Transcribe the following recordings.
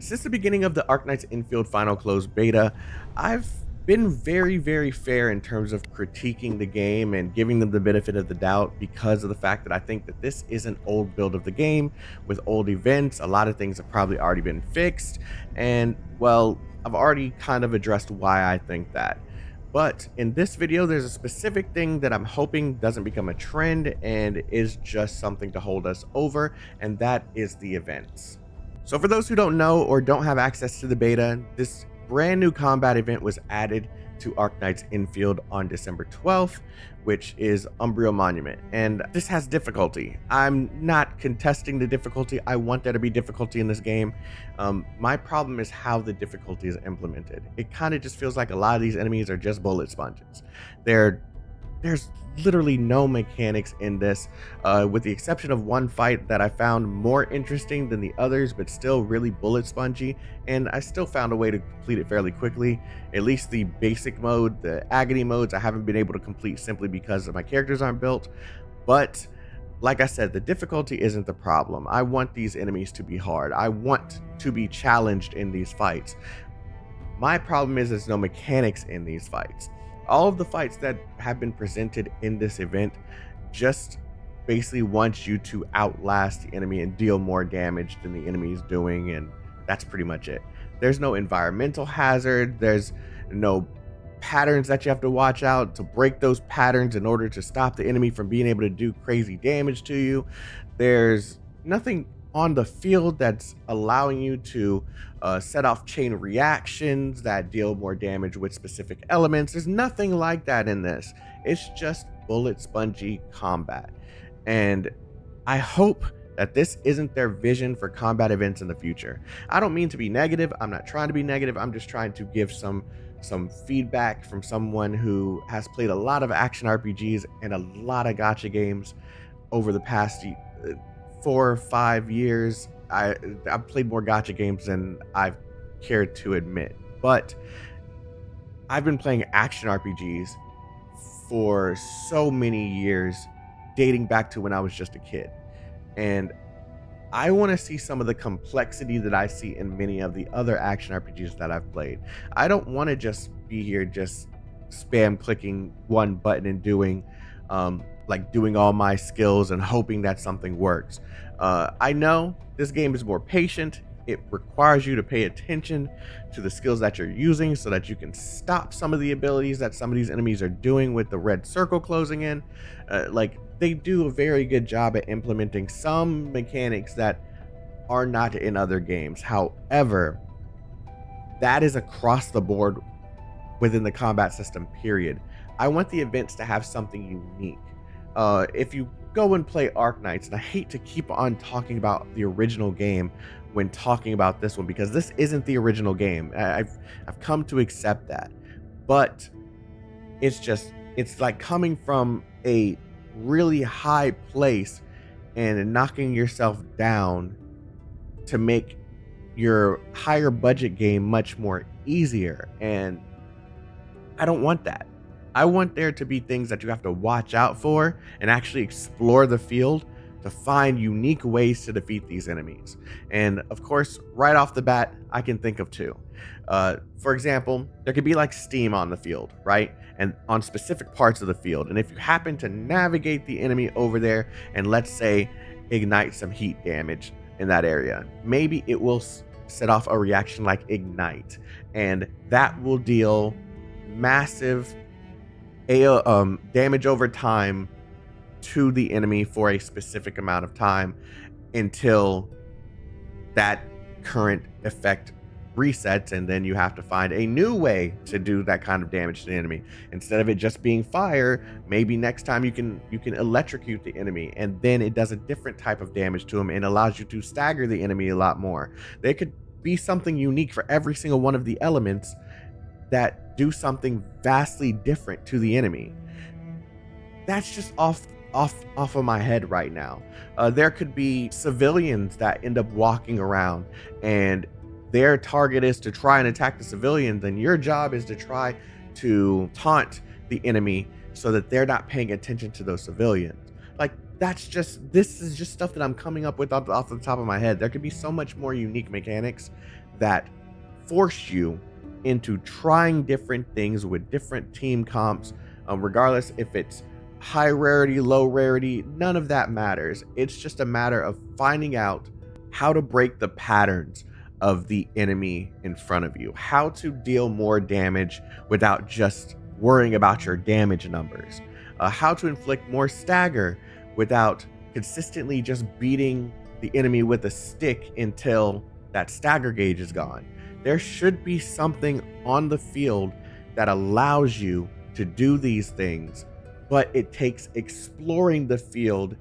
Since the beginning of the Arknights Endfield final closed beta, I've been very fair in terms of critiquing the game and giving them the benefit of the doubt because of the fact that I think that this is an old build of the game with old events. A lot of things have probably already been fixed, and well, I've already kind of addressed why I think that. But in this video, there's a specific thing that I'm hoping doesn't become a trend and is just something to hold us over, and that is the events. So for those who don't know or don't have access to the beta, this brand new combat event was added to Arknights Endfield on December 12th, which is Umbriel Monument. And this has difficulty. I'm not contesting the difficulty. I want there to be difficulty in this game. My problem is how the difficulty is implemented. It kind of just feels like a lot of these enemies are just bullet sponges. There's literally no mechanics in this, with the exception of one fight that I found more interesting than the others, but still really bullet spongy, and I still found a way to complete it fairly quickly. At least the basic mode, the agony modes, I haven't been able to complete simply because my characters aren't built. But like I said, the difficulty isn't the problem. I want these enemies to be hard. I want to be challenged in these fights. My problem is there's no mechanics in these fights. All of the fights that have been presented in this event just basically want you to outlast the enemy and deal more damage than the enemy is doing, and that's pretty much it. There's no environmental hazard, there's no patterns that you have to watch out to break those patterns in order to stop the enemy from being able to do crazy damage to you. There's nothing on the field that's allowing you to set off chain reactions that deal more damage with specific elements. There's nothing like that in this. It's just bullet spongy combat. And I hope that this isn't their vision for combat events in the future. I don't mean to be negative. I'm not trying to be negative. I'm just trying to give some feedback from someone who has played a lot of action RPGs and a lot of gacha games over the past 4 or 5 years. I've played more gacha games than I've cared to admit, but I've been playing action RPGs for so many years, dating back to when I was just a kid, and I want to see some of the complexity that I see in many of the other action RPGs that I've played. I don't want to just be here just spam clicking one button and doing doing all my skills and hoping that something works. I know this game is more patient. It requires you to pay attention to the skills that you're using so that you can stop some of the abilities that some of these enemies are doing with the red circle closing in. They do a very good job at implementing some mechanics that are not in other games. However, that is across the board within the combat system, period. I want the events to have something unique. If you go and play Arknights, and I hate to keep on talking about the original game when talking about this one, because this isn't the original game. I've come to accept that, but it's like coming from a really high place and knocking yourself down to make your higher budget game much more easier, and I don't want that. I want there to be things that you have to watch out for and actually explore the field to find unique ways to defeat these enemies. And of course, right off the bat, I can think of two. For example, there could be like steam on the field, right? And on specific parts of the field. And if you happen to navigate the enemy over there and, let's say, ignite some heat damage in that area, maybe it will set off a reaction like ignite, and that will deal massive damage over time to the enemy for a specific amount of time until that current effect resets, and then you have to find a new way to do that kind of damage to the enemy. Instead of it just being fire, maybe next time you can electrocute the enemy, and then it does a different type of damage to him and allows you to stagger the enemy a lot more. There could be something unique for every single one of the elements that do something vastly different to the enemy. That's just off of my head right now. There could be civilians that end up walking around and their target is to try and attack the civilians, and your job is to try to taunt the enemy so that they're not paying attention to those civilians. Like, this is just stuff that I'm coming up with off the top of my head. There could be so much more unique mechanics that force you into trying different things with different team comps, regardless if it's high rarity, low rarity, none of that matters. It's just a matter of finding out how to break the patterns of the enemy in front of you, how to deal more damage without just worrying about your damage numbers, how to inflict more stagger without consistently just beating the enemy with a stick until that stagger gauge is gone. There should be something on the field that allows you to do these things, but it takes exploring the field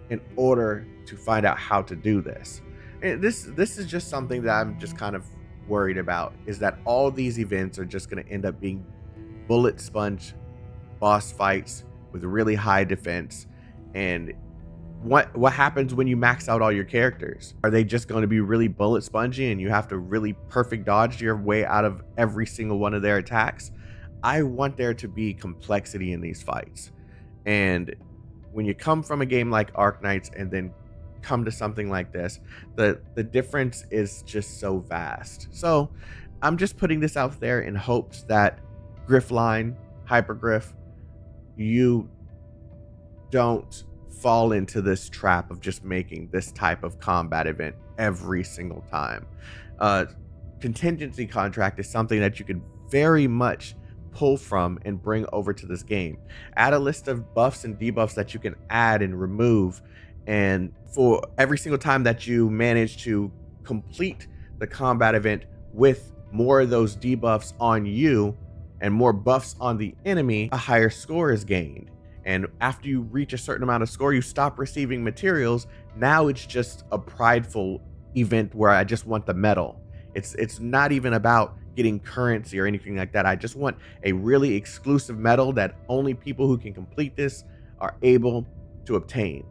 in order to find out how to do this. And this is just something that I'm just kind of worried about, is that all these events are just going to end up being bullet sponge boss fights with really high defense. And what happens when you max out all your characters? Are they just going to be really bullet spongy and you have to really perfect dodge your way out of every single one of their attacks? I want there to be complexity in these fights. And when you come from a game like Arknights and then come to something like this, the difference is just so vast. So I'm just putting this out there in hopes that Griffline, Hypergriff, you don't fall into this trap of just making this type of combat event every single time. Contingency contract is something that you could very much pull from and bring over to this game. Add a list of buffs and debuffs that you can add and remove, and for every single time that you manage to complete the combat event with more of those debuffs on you and more buffs on the enemy, a higher score is gained. And after you reach a certain amount of score, you stop receiving materials. Now it's just a prideful event where I just want the medal. It's not even about getting currency or anything like that. I just want a really exclusive medal that only people who can complete this are able to obtain.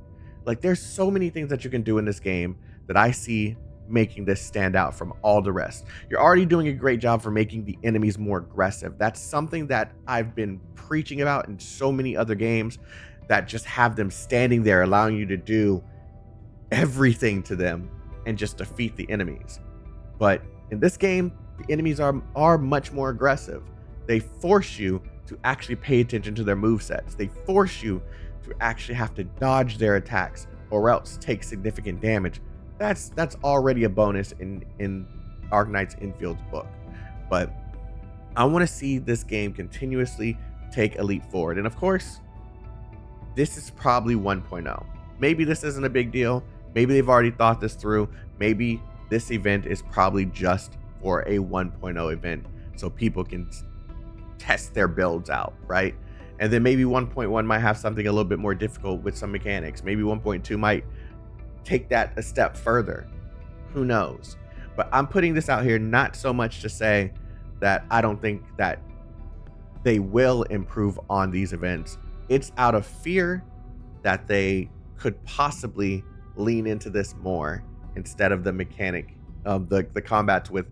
Like, there's so many things that you can do in this game that I see making this stand out from all the rest. You're already doing a great job for making the enemies more aggressive. That's something that I've been preaching about in so many other games that just have them standing there, allowing you to do everything to them and just defeat the enemies. But in this game, the enemies are much more aggressive. They force you to actually pay attention to their movesets. They force you to actually have to dodge their attacks or else take significant damage. That's already a bonus in Arknights Enfield's book. But I want to see this game continuously take a leap forward. And of course, this is probably 1.0. Maybe this isn't a big deal. Maybe they've already thought this through. Maybe this event is probably just for a 1.0 event so people can test their builds out, right? And then maybe 1.1 might have something a little bit more difficult with some mechanics. Maybe 1.2 might take that a step further. Who knows? But I'm putting this out here not so much to say that I don't think that they will improve on these events. It's out of fear that they could possibly lean into this more instead of the mechanic of the combats with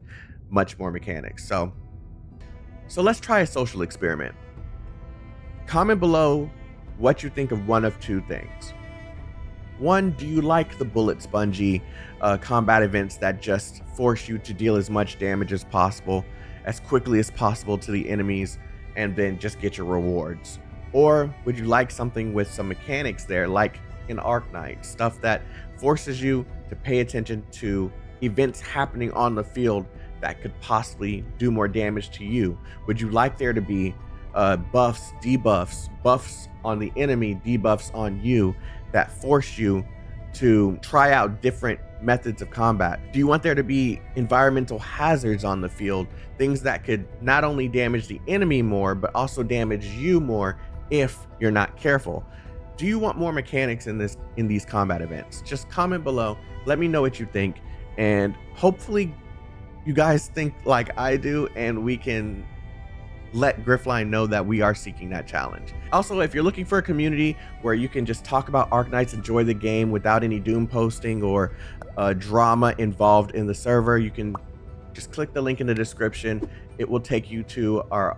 much more mechanics. So let's try a social experiment. Comment below what you think of one of two things. One, do you like the bullet spongy combat events that just force you to deal as much damage as possible, as quickly as possible to the enemies, and then just get your rewards? Or would you like something with some mechanics there, like in Arknights, stuff that forces you to pay attention to events happening on the field that could possibly do more damage to you? Would you like there to be buffs, debuffs, buffs on the enemy, debuffs on you that force you to try out different methods of combat? Do you want there to be environmental hazards on the field, things that could not only damage the enemy more, but also damage you more if you're not careful? Do you want more mechanics in these combat events? Just comment below, let me know what you think, and hopefully you guys think like I do, and we can let Griffline know that we are seeking that challenge. Also, if you're looking for a community where you can just talk about Arknights, enjoy the game without any doom posting or drama involved in the server, you can just click the link in the description. It will take you to our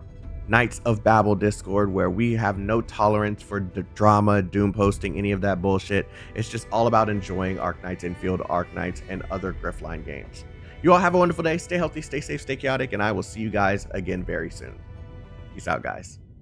Knights of Babel Discord, where we have no tolerance for drama, doom posting, any of that bullshit. It's just all about enjoying Arknights Infield, Arknights, and other Griffline games. You all have a wonderful day. Stay healthy, stay safe, stay chaotic, and I will see you guys again very soon. Peace out, guys.